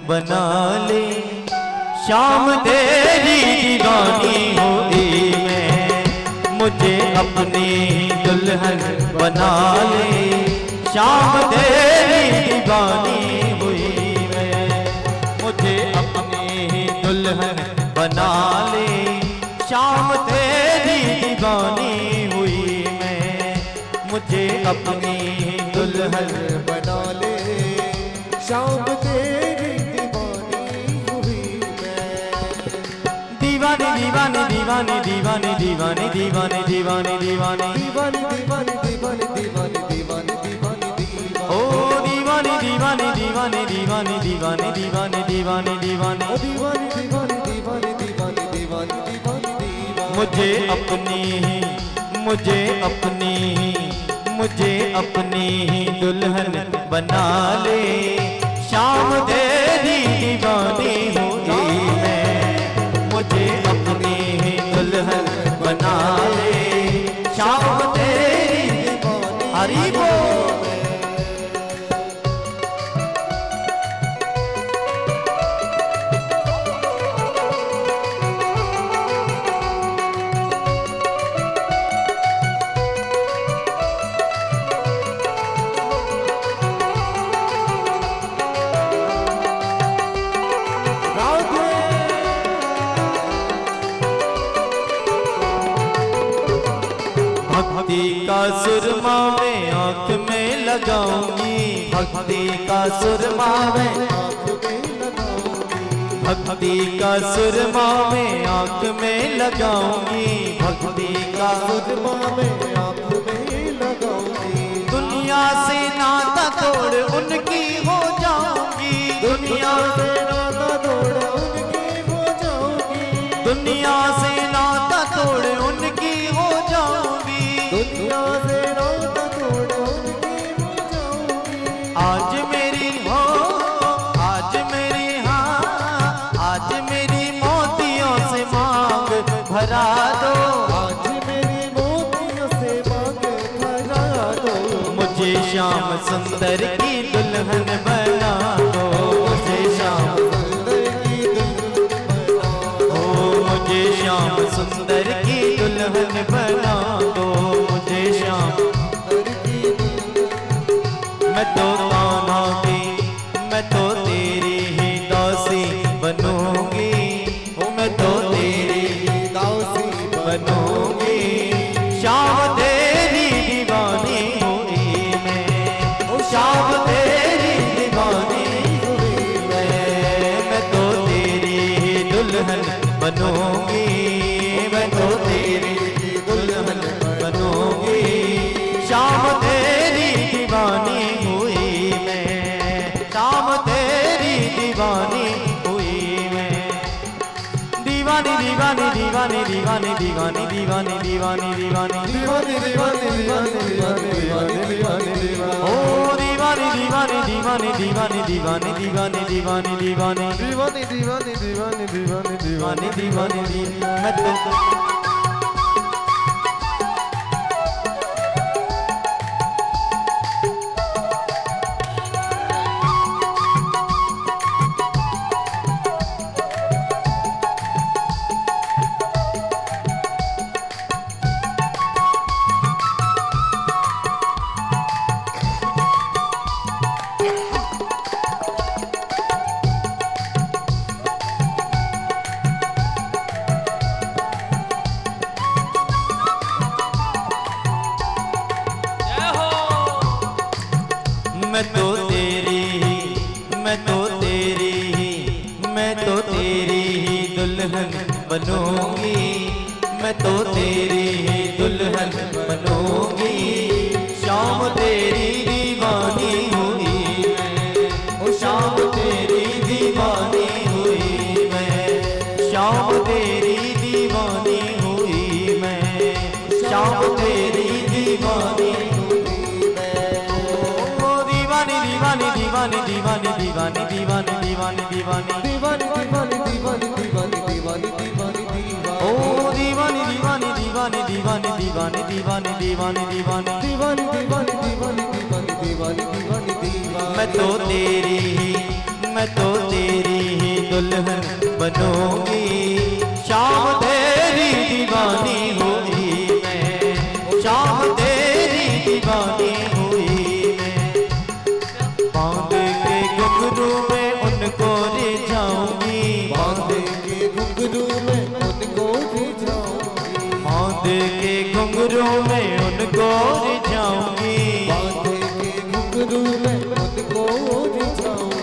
बना ले। शाम तेरी दीवानी हुई मैं, मुझे अपनी दुल्हन बना ले। शाम तेरी दीवानी हुई मैं, मुझे अपनी दुल्हन बना ले। शाम तेरी दीवानी हुई मैं, मुझे अपनी दुल्हन बना ले। शाम तेरी दीवानी हुई मैं। दीवानी दीवानी दीवानी दीवानी दीवानी दीवानी दीवानी दीवानी दीवानी दीवानी दीवानी दीवानी दीवानी दीवानी दीवानी ओ दीवानी दीवानी दीवानी दीवानी दीवानी दीवानी दीवानी दीवानी ओ दीवानी दीवानी दीवानी दीवानी दीवानी दीवानी दीवानी मुझे अपनी ही, मुझे अपनी ही, मुझे अपनी ही दुल्हन बना ले। शाम तेरी दीवानी हुई मैं, मुझे अपनी ही दुल्हन बना ले। शाम तेरी दीवानी हरी बोल। भक्ति का सुरमा मैं आँख में लगाऊंगी, भक्ति का सुरमा मैं आँख में लगाऊंगी। भक्ति का सुरमा मैं आँख में लगाऊंगी, भक्ति का सुरमा में आँख में लगाऊंगी। दुनिया से नाता तोड़ उनकी हो जाऊंगी, दुनिया से नाता तोड़ उनकी हो जाऊंगी। दुनिया से नाता तोड़ उनकी हो जाऊंगी। दुनिया से नाता तोड़ उनकी हो जाऊंगी। आज मेरी हो, आज मेरी हाँ, आज मेरी मोतियों से मांग भरा दो। आज मेरी मोतियों से मांग भरा दो। मुझे श्याम सुंदर की दुल्हन बना दो। मुझे श्याम सुंदर की दुल्हन बना दो। मुझे श्याम सुंदर की दुल्हन बना दो। मुझे श्याम सुंदर की दुल्हन। मैं तो कान्हा की, मैं तो तेरी ही दासी बनूंगी। मैं तो तेरी ही दासी बनूंगी। शाम तेरी दीवानी हुई मैं, शाम तेरी दीवानी हुई मैं तो तेरी ही दुल्हन बनूंगी। मैं तो तेरी ही दुल्हन बनूंगी। शाम तेरी दीवानी हुई मैं, शाम तेरी दीवानी हुई मैं। दीवानी दीवानी दीवानी दीवानी दीवानी दीवानी दीवानी दीवानी दीवानी दीवानी दीवानी दीवानी दीवानी दीवानी ओ दीवानी दीवानी दीवानी दीवानी दीवानी दीवानी दीवानी दीवानी दीवानी दीवानी दीवानी दीवानी दीवानी दीवानी मैं तो मैं तो तेरी ही, मैं तो तेरी ही, मैं तो तेरी ही दुल्हन बनूंगी। मैं तो तेरी ही दुल्हन बनूंगी। शाम तेरी दीवानी हुई मैं, ओ शाम तेरी दीवानी हुई मैं। शाम तेरी दीवानी हुई मैं, शाम तेरी दीवानी दीवानी दीवानी दीवानी दीवानी दीवानी दीवानी दीवानी दीवानी दीवानी दीवानी दीवानी दीवानी ओ दीवानी दीवानी दीवानी दीवानी दीवानी दीवानी दीवानी दीवानी दीवानी दीवानी दीवानी दीवानी दीवानी दीवानी दीवानी मैं तो तेरी ही, मैं तो तेरी ही दुल्हन बनूंगी। शाम तेरी दीवानी हुई मैं, शाम तेरी दीवानी हुई मैं। बांध के घुंघरू में उनको रिझाऊंगी, बांध के घुंघरू में उनको रिझाऊंगी, बांध के घुंघरू में उनको रिझाऊंगी। बांध के घुंघरू में उनको रिझाऊंगी।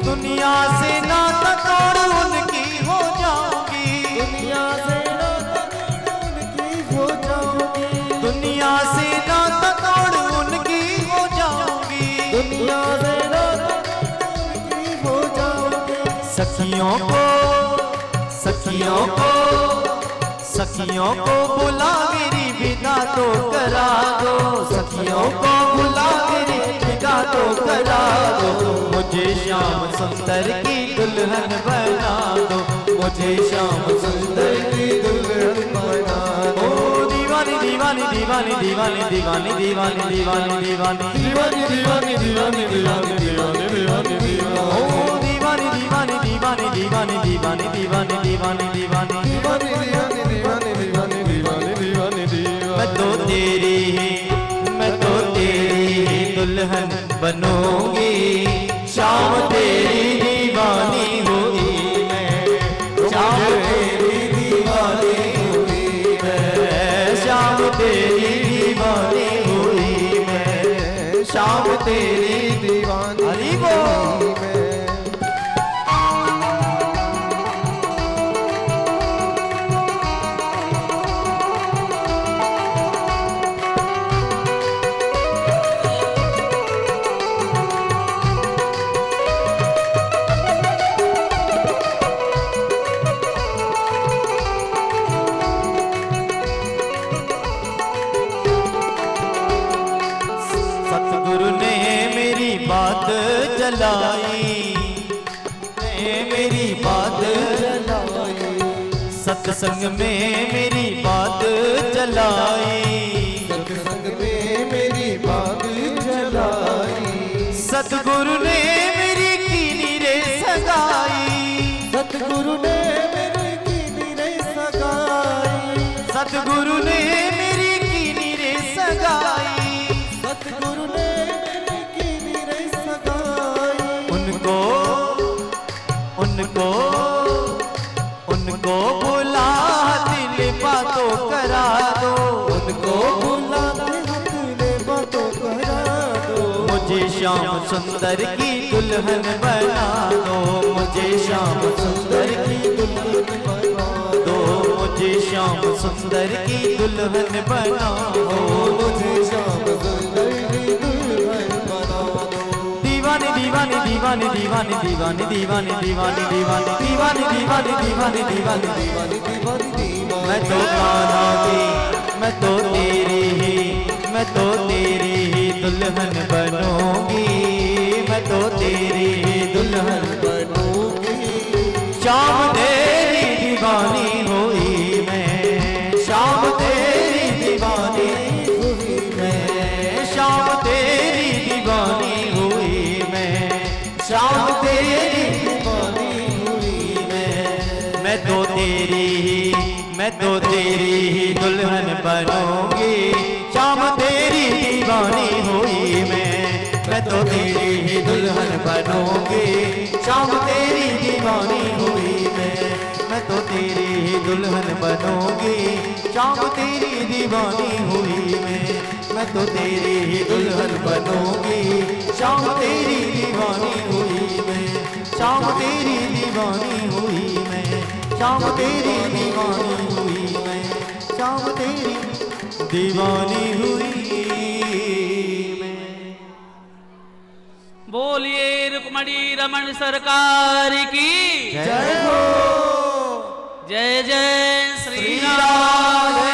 दुनिया से नाता तोड़ उनकी हो जाऊंगी, दुनिया से नाता तोड़ उनकी हो जाऊंगी, दुनिया से नाता तोड़ उनकी हो जाऊंगी। दुनिया से नाता तोड़ उनकी हो जाऊंगी। सखियों को, सखियों को, सखियों को बुला मेरी विदा तो करा दो, सखियों को बुला मेरी विदा तो करा दो। मुझे श्याम सुंदर की दुल्हन बना दो, मुझे श्याम सुंदर की दुल्हन बना दो। दीवानी दीवानी दीवानी दीवानी दीवानी दीवानी दीवानी दीवानी दीवानी दीवानी दीवानी दीवानी दीवानी दीवानी दीवानी ओ दीवानी दीवानी दीवानी दीवानी दीवानी दीवानी दीवानी दीवानी दीवानी दीवानी दीवानी दीवानी दीवानी दीवानी दीवानी। मैं तो तेरी ही, मैं तो तेरी ही दुल्हन बनूंगी। शाम तेरी दीवानी हुई मैं, शाम तेरी दीवानी हुई मैं, शाम तेरी दीवानी हुई मैं, शाम तेरी दीवानी हरि बोल। मैं। सतगुरु ने मेरी बात जलाई, ने मेरी बात जलाई, सत्संग में मेरी बात जलाई, सत्संग में मेरी बात जलाई। सतगुरु ने मेरी कीनी रे सगाई, सतगुरु ने मेरी कीनी रे सगाई, सतगुरु ने मेरी कीनी रे सगाई। सतगुरु ने मेरी कीनी रे सगाई। उनको, उनको, उनको बुला दिल बातों करा दो, उनको बुला दिल बातों करा दो। मुझे श्याम सुंदर की दुल्हन बना दो, मुझे श्याम सुंदर की दुल्हन बना दो, मुझे श्याम सुंदर की दुल्हन बना दो, मुझे श्याम सुंदर की दुल्हन बना दो। दीवानी दीवानी दीवानी दीवानी दीवानी दीवानी दीवानी दीवानी दीवानी दीवानी दीवानी दीवानी दीवानी दीवानी दीवानी। मैं तो कान्हा की, मैं तो तेरी ही, मैं तो तेरी ही दुल्हन बनूंगी, मैं तो तेरी ही दुल्हन बनूंगी। शाम तेरी दीवानी हुई मैं, शाम तेरी दीवानी हुई मैं, शाम तेरी दीवानी हुई मैं, शाम तेरी दीवानी हुई मैं तो तेरी ही, मैं तो तेरी ही दुल्हन बनूंगी। शाम तेरी दीवानी हुई मैं तो तेरी ही दुल्हन बनूंगी। शाम तेरी दीवानी हुई मैं तो तेरी ही दुल्हन बनूंगी। शाम तेरी दीवानी हुई मैं तो तेरी ही दुल्हन बनूंगी। शाम तेरी दीवानी हुई शाम तेरी दीवानी हुई शाम तेरी दीवानी हुई शाम तेरी दीवानी हुई बोलिए रुक्मणी रमन सरकार की जय हो जय जय श्री श्री राम। राधे